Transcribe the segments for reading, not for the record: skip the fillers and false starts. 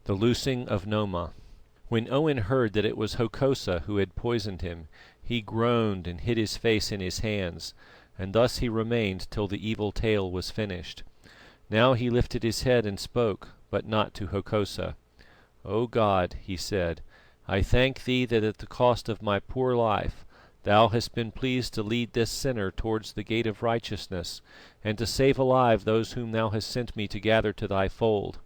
The loosing of Noma. When Owen heard that it was Hokosa who had poisoned him, he groaned and hid his face in his hands, and thus he remained till the evil tale was finished. Now he lifted his head and spoke, but not to Hokosa. "O God," he said, "I thank Thee that at the cost of my poor life Thou hast been pleased to lead this sinner towards the gate of righteousness, and to save alive those whom Thou hast sent me to gather to Thy fold."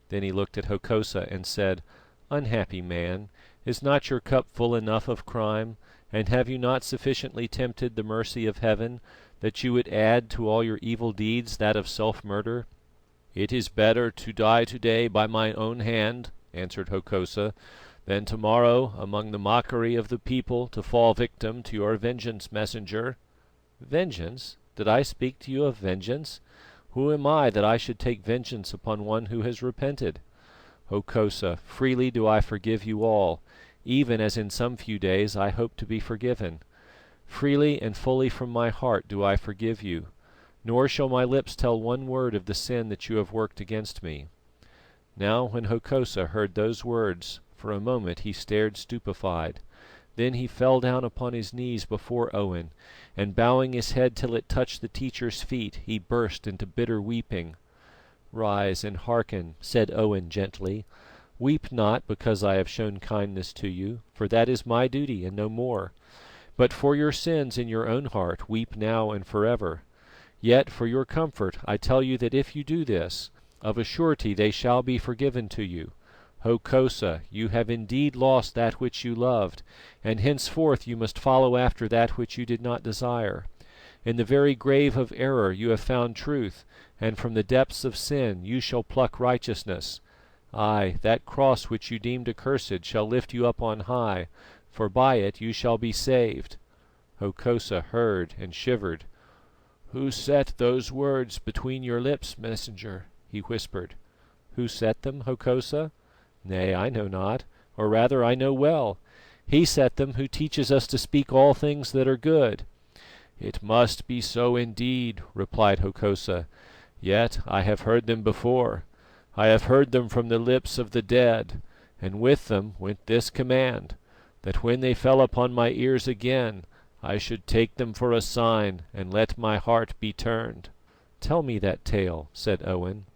Then he looked at Hokosa and said, "Unhappy man, is not your cup full enough of crime, and have you not sufficiently tempted the mercy of heaven, that you would add to all your evil deeds that of self-murder?" "It is better to die today by my own hand," answered Hokosa, "than tomorrow among the mockery of the people to fall victim to your vengeance, messenger." "Vengeance? Did I speak to you of vengeance? Who am I that I should take vengeance upon one who has repented? Hokosa, freely do I forgive you all, even as in some few days I hope to be forgiven. Freely and fully from my heart do I forgive you, nor shall my lips tell one word of the sin that you have worked against me." Now when Hokosa heard those words, for a moment he stared stupefied. Then he fell down upon his knees before Owen, and bowing his head till it touched the teacher's feet, he burst into bitter weeping. "Rise and hearken," said Owen gently. "Weep not because I have shown kindness to you, for that is my duty and no more. But for your sins in your own heart weep now and forever. Yet for your comfort I tell you that if you do this, of a surety they shall be forgiven to you. Hokosa, you have indeed lost that which you loved, and henceforth you must follow after that which you did not desire. In the very grave of error you have found truth, and from the depths of sin you shall pluck righteousness. Ay, that cross which you deemed accursed shall lift you up on high, for by it you shall be saved." Hokosa heard and shivered. "Who set those words between your lips, messenger?" he whispered. "Who set them, Hokosa? Nay, I know not, or rather I know well. He set them who teaches us to speak all things that are good." "It must be so indeed," replied Hokosa. "Yet I have heard them before. I have heard them from the lips of the dead, and with them went this command, that when they fell upon my ears again, I should take them for a sign and let my heart be turned." "Tell me that tale," said Owen.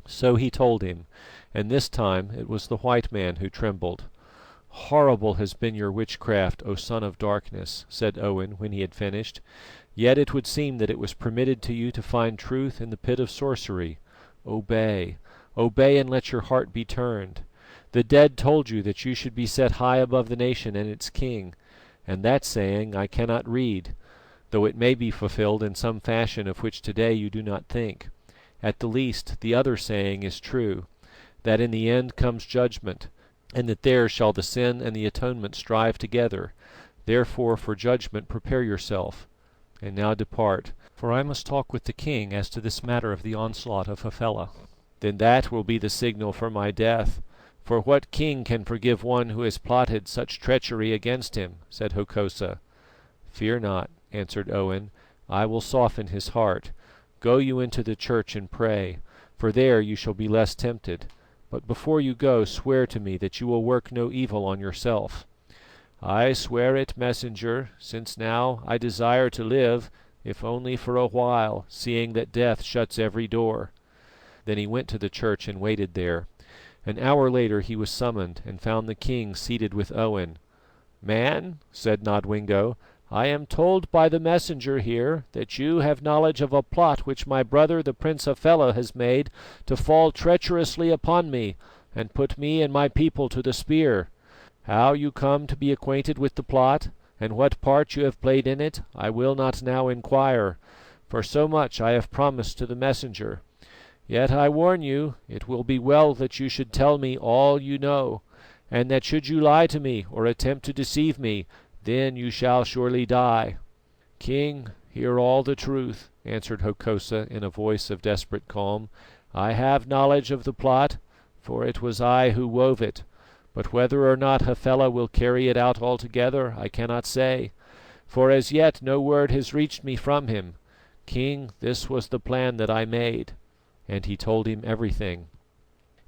So he told him, and this time it was the white man who trembled. "Horrible has been your witchcraft, O son of darkness," said Owen when he had finished. "Yet it would seem that it was permitted to you to find truth in the pit of sorcery. Obey, obey, and let your heart be turned. The dead told you that you should be set high above the nation and its king, and that saying I cannot read, though it may be fulfilled in some fashion of which today you do not think. At the least, the other saying is true, that in the end comes judgment, and that there shall the sin and the atonement strive together. Therefore for judgment prepare yourself. And now depart, for I must talk with the king as to this matter of the onslaught of Hafela." "Then that will be the signal for my death. For what king can forgive one who has plotted such treachery against him?" said Hokosa. "Fear not," answered Owen, "I will soften his heart. Go you into the church and pray, for there you shall be less tempted. But before you go, swear to me that you will work no evil on yourself." "I swear it, messenger, since now I desire to live, if only for a while, seeing that death shuts every door." Then he went to the church and waited there. An hour later he was summoned, and found the king seated with Owen. "Man," said Nodwengo, "I am told by the messenger here that you have knowledge of a plot which my brother the Prince Hafela has made to fall treacherously upon me and put me and my people to the spear. How you come to be acquainted with the plot, and what part you have played in it, I will not now inquire, for so much I have promised to the messenger. Yet I warn you, it will be well that you should tell me all you know, and that should you lie to me or attempt to deceive me, then you shall surely die." "King, hear all the truth," answered Hokosa in a voice of desperate calm. "I have knowledge of the plot, for it was I who wove it, but whether or not Hafela will carry it out altogether I cannot say, for as yet no word has reached me from him. King, this was the plan that I made." And he told him everything.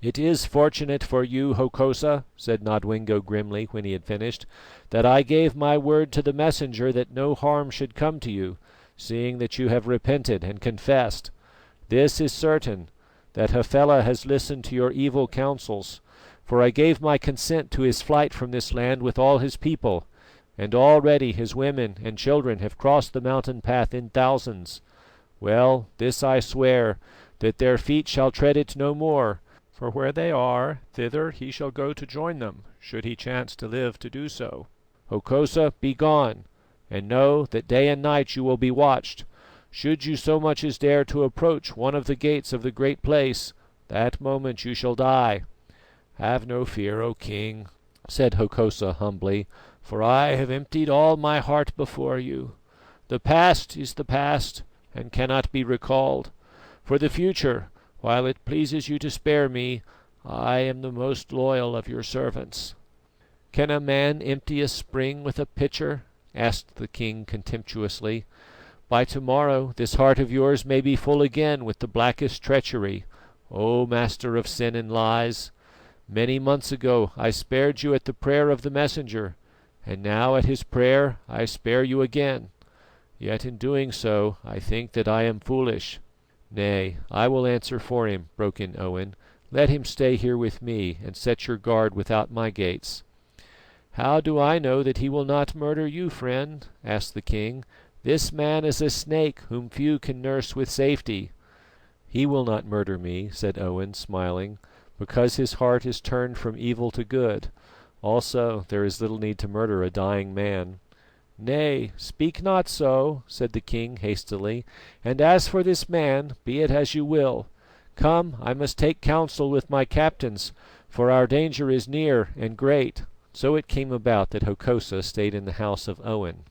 "It is fortunate for you, Hokosa," said Nodwengo grimly when he had finished, "that I gave my word to the messenger that no harm should come to you, seeing that you have repented and confessed. This is certain, that Hafela has listened to your evil counsels, for I gave my consent to his flight from this land with all his people, and already his women and children have crossed the mountain path in thousands. Well, this I swear, that their feet shall tread it no more, for where they are, thither he shall go to join them, should he chance to live to do so. Hokosa, be gone, and know that day and night you will be watched. Should you so much as dare to approach one of the gates of the Great Place, that moment you shall die." "Have no fear, O King," said Hokosa humbly, "for I have emptied all my heart before you. The past is the past, and cannot be recalled. For the future, while it pleases you to spare me, I am the most loyal of your servants." "Can a man empty a spring with a pitcher?" asked the king contemptuously. "By tomorrow this heart of yours may be full again with the blackest treachery, O master of sin and lies. Many months ago I spared you at the prayer of the messenger, and now at his prayer I spare you again. Yet in doing so I think that I am foolish." "Nay, I will answer for him," broke in Owen. "Let him stay here with me, and set your guard without my gates." "How do I know that he will not murder you, friend?" asked the king. "This man is a snake whom few can nurse with safety." "He will not murder me," said Owen, smiling, "because his heart is turned from evil to good. Also, there is little need to murder a dying man." "Nay, speak not so," said the king hastily. "And as for this man, be it as you will. Come, I must take counsel with my captains, for our danger is near and great." So it came about that Hokosa stayed in the house of Owen.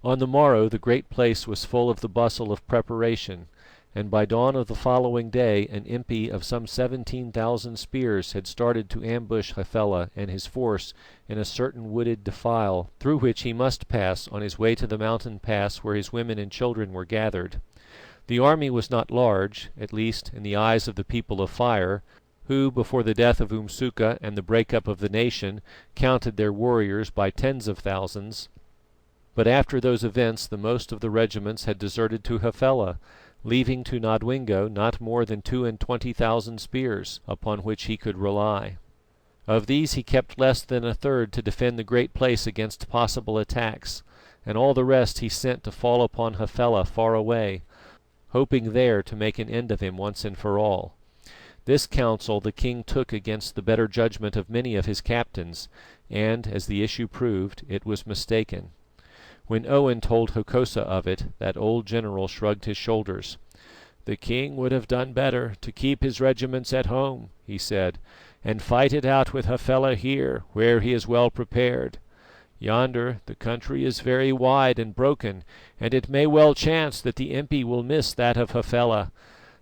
On the morrow the Great Place was full of the bustle of preparation, and by dawn of the following day an impi of some 17,000 spears had started to ambush Hafela and his force in a certain wooded defile through which he must pass on his way to the mountain pass where his women and children were gathered. The army was not large, at least in the eyes of the People of Fire, who, before the death of Umsuka and the break-up of the nation, counted their warriors by tens of thousands. But after those events the most of the regiments had deserted to Hafela, leaving to Nodwengo not more than 22,000 spears, upon which he could rely. Of these he kept less than a third to defend the Great Place against possible attacks, and all the rest he sent to fall upon Hafela far away, hoping there to make an end of him once and for all. This counsel the king took against the better judgment of many of his captains, and, as the issue proved, it was mistaken. When Owen told Hokosa of it, that old general shrugged his shoulders. "The king would have done better to keep his regiments at home," he said, "and fight it out with Hafela here, where he is well prepared. Yonder the country is very wide and broken, and it may well chance that the impi will miss that of Hafela.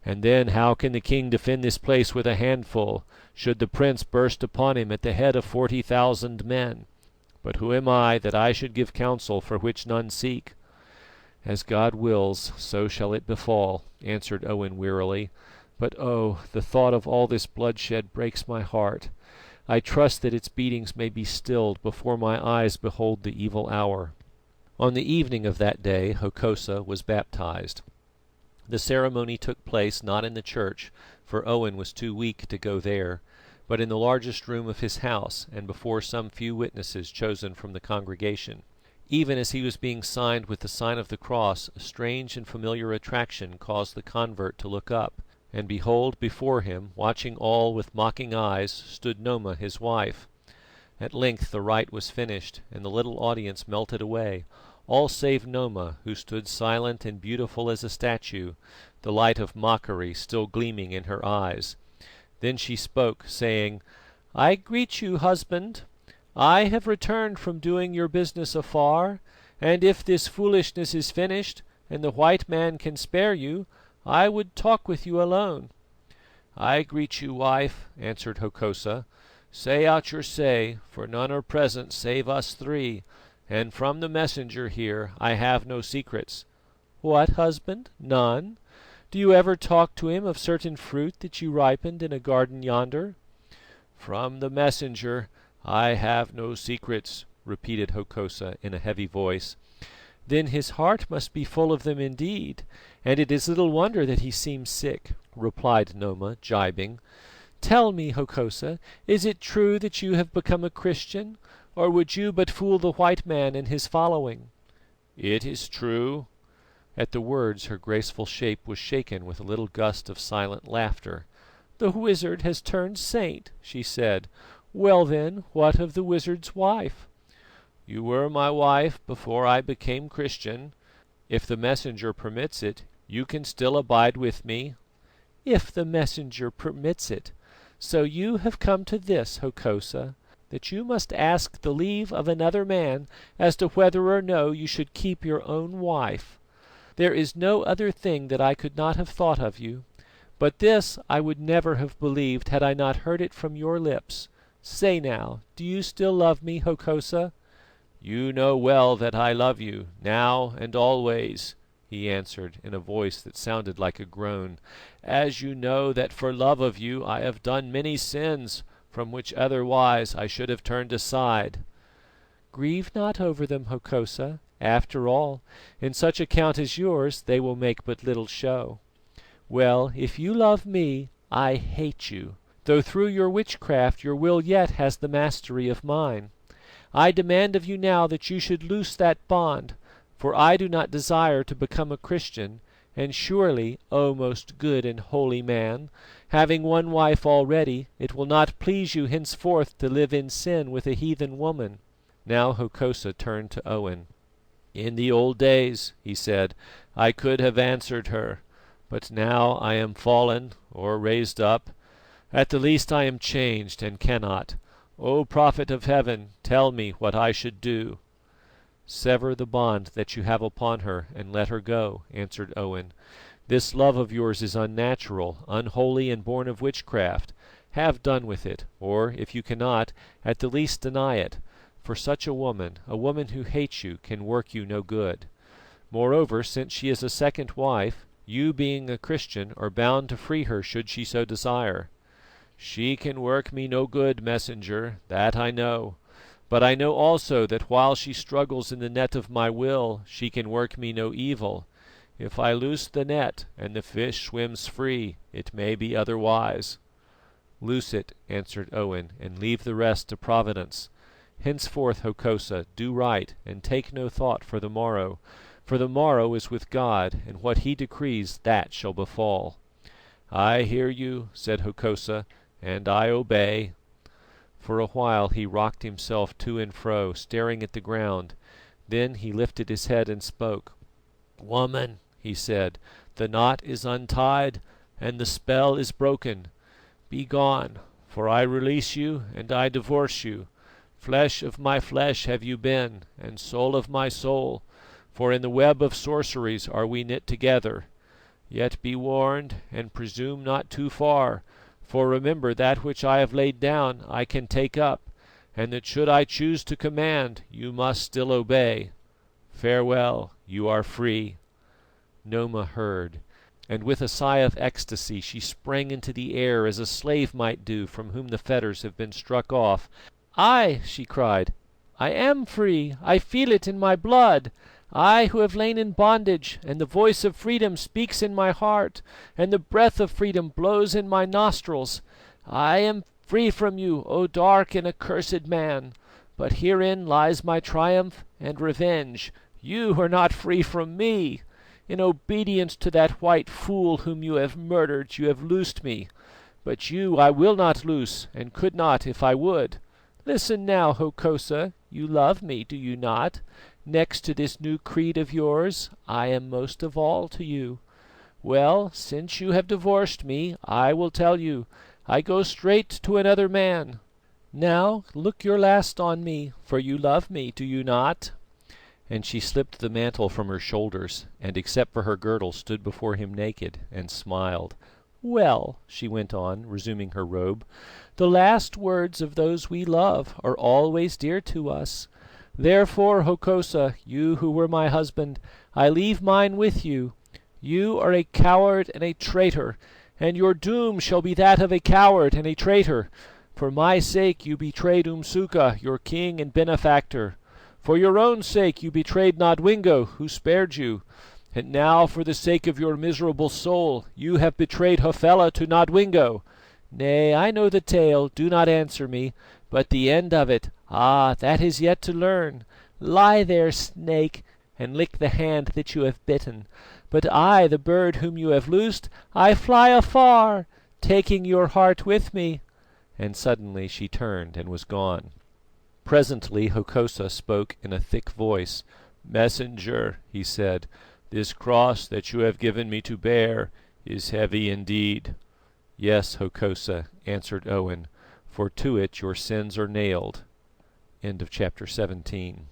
And then how can the king defend this place with a handful, should the prince burst upon him at the head of 40,000 men? But who am I that I should give counsel for which none seek?" "As God wills, so shall it befall," answered Owen wearily. "But oh, the thought of all this bloodshed breaks my heart. I trust that its beatings may be stilled before my eyes behold the evil hour." On the evening of that day Hokosa was baptized. The ceremony took place not in the church, for Owen was too weak to go there, but in the largest room of his house, and before some few witnesses chosen from the congregation. Even as he was being signed with the sign of the cross, a strange and familiar attraction caused the convert to look up, and behold, before him, watching all with mocking eyes, stood Noma his wife. At length the rite was finished, and the little audience melted away, all save Noma, who stood silent and beautiful as a statue, the light of mockery still gleaming in her eyes. Then she spoke, saying: "I greet you, husband. I have returned from doing your business afar, and if this foolishness is finished, and the white man can spare you, I would talk with you alone." "I greet you, wife," answered Hokosa. "Say out your say, for none are present save us three, and from the messenger here I have no secrets." "What, husband, none? Do you ever talk to him of certain fruit that you ripened in a garden yonder?" "From the Messenger I have no secrets," repeated Hokosa in a heavy voice. "Then his heart must be full of them indeed, and it is little wonder that he seems sick," replied Noma, gibing. "Tell me, Hokosa, is it true that you have become a Christian, or would you but fool the white man and his following?" "It is true." At the words her graceful shape was shaken with a little gust of silent laughter. "The wizard has turned saint," she said. "Well then, what of the wizard's wife?" "You were my wife before I became Christian. If the Messenger permits it, you can still abide with me." "If the Messenger permits it. So you have come to this, Hokosa, that you must ask the leave of another man as to whether or no you should keep your own wife. There is no other thing that I could not have thought of you, but this I would never have believed had I not heard it from your lips. Say now, do you still love me, Hokosa?" "You know well that I love you, now and always," he answered in a voice that sounded like a groan, "as you know that for love of you I have done many sins from which otherwise I should have turned aside." "Grieve not over them, Hokosa. After all, in such a count as yours they will make but little show. Well, if you love me, I hate you, though through your witchcraft your will yet has the mastery of mine. I demand of you now that you should loose that bond, for I do not desire to become a Christian, and surely, O most good and holy man, having one wife already, it will not please you henceforth to live in sin with a heathen woman." Now Hokosa turned to Owen. "In the old days," he said, "I could have answered her, but now I am fallen or raised up. At the least I am changed and cannot. O Prophet of Heaven, tell me what I should do." "Sever the bond that you have upon her and let her go," answered Owen. "This love of yours is unnatural, unholy, and born of witchcraft. Have done with it, or, if you cannot, at the least deny it, for such a woman who hates you, can work you no good. Moreover, since she is a second wife, you, being a Christian, are bound to free her should she so desire." "She can work me no good, Messenger, that I know. But I know also that while she struggles in the net of my will, she can work me no evil. If I loose the net and the fish swims free, it may be otherwise." "Loose it," answered Owen, "and leave the rest to Providence. Henceforth, Hokosa, do right and take no thought for the morrow is with God, and what He decrees, that shall befall." "I hear you," said Hokosa, "and I obey." For a while he rocked himself to and fro, staring at the ground. Then he lifted his head and spoke. "Woman," he said, "the knot is untied and the spell is broken. Begone, for I release you and I divorce you. Flesh of my flesh have you been, and soul of my soul, for in the web of sorceries are we knit together. Yet be warned, and presume not too far, for remember that which I have laid down I can take up, and that should I choose to command, you must still obey. Farewell, you are free." Noma heard, and with a sigh of ecstasy she sprang into the air as a slave might do from whom the fetters have been struck off. "Ay," she cried, "I am free. I feel it in my blood. I who have lain in bondage, and the voice of freedom speaks in my heart, and the breath of freedom blows in my nostrils. I am free from you, O dark and accursed man. But herein lies my triumph and revenge. You are not free from me. In obedience to that white fool whom you have murdered, you have loosed me. But you I will not loose, and could not if I would. Listen now, Hokosa, you love me, do you not? Next to this new creed of yours, I am most of all to you. Well, since you have divorced me, I will tell you, I go straight to another man. Now look your last on me, for you love me, do you not?" And she slipped the mantle from her shoulders, and except for her girdle stood before him naked, and smiled. "Well," she went on, resuming her robe, "the last words of those we love are always dear to us. Therefore, Hokosa, you who were my husband, I leave mine with you. You are a coward and a traitor, and your doom shall be that of a coward and a traitor. For my sake you betrayed Umsuka, your king and benefactor. For your own sake you betrayed Nodwengo, who spared you. And now, for the sake of your miserable soul, you have betrayed Hafela to Nodwengo. Nay, I know the tale, do not answer me, but the end of it, that is yet to learn. Lie there, snake, and lick the hand that you have bitten. But I, the bird whom you have loosed, I fly afar, taking your heart with me." And suddenly she turned and was gone. Presently Hokosa spoke in a thick voice. "Messenger," he said, "this cross that you have given me to bear is heavy indeed." "Yes, Hokosa," answered Owen, "for to it your sins are nailed." End of chapter 17.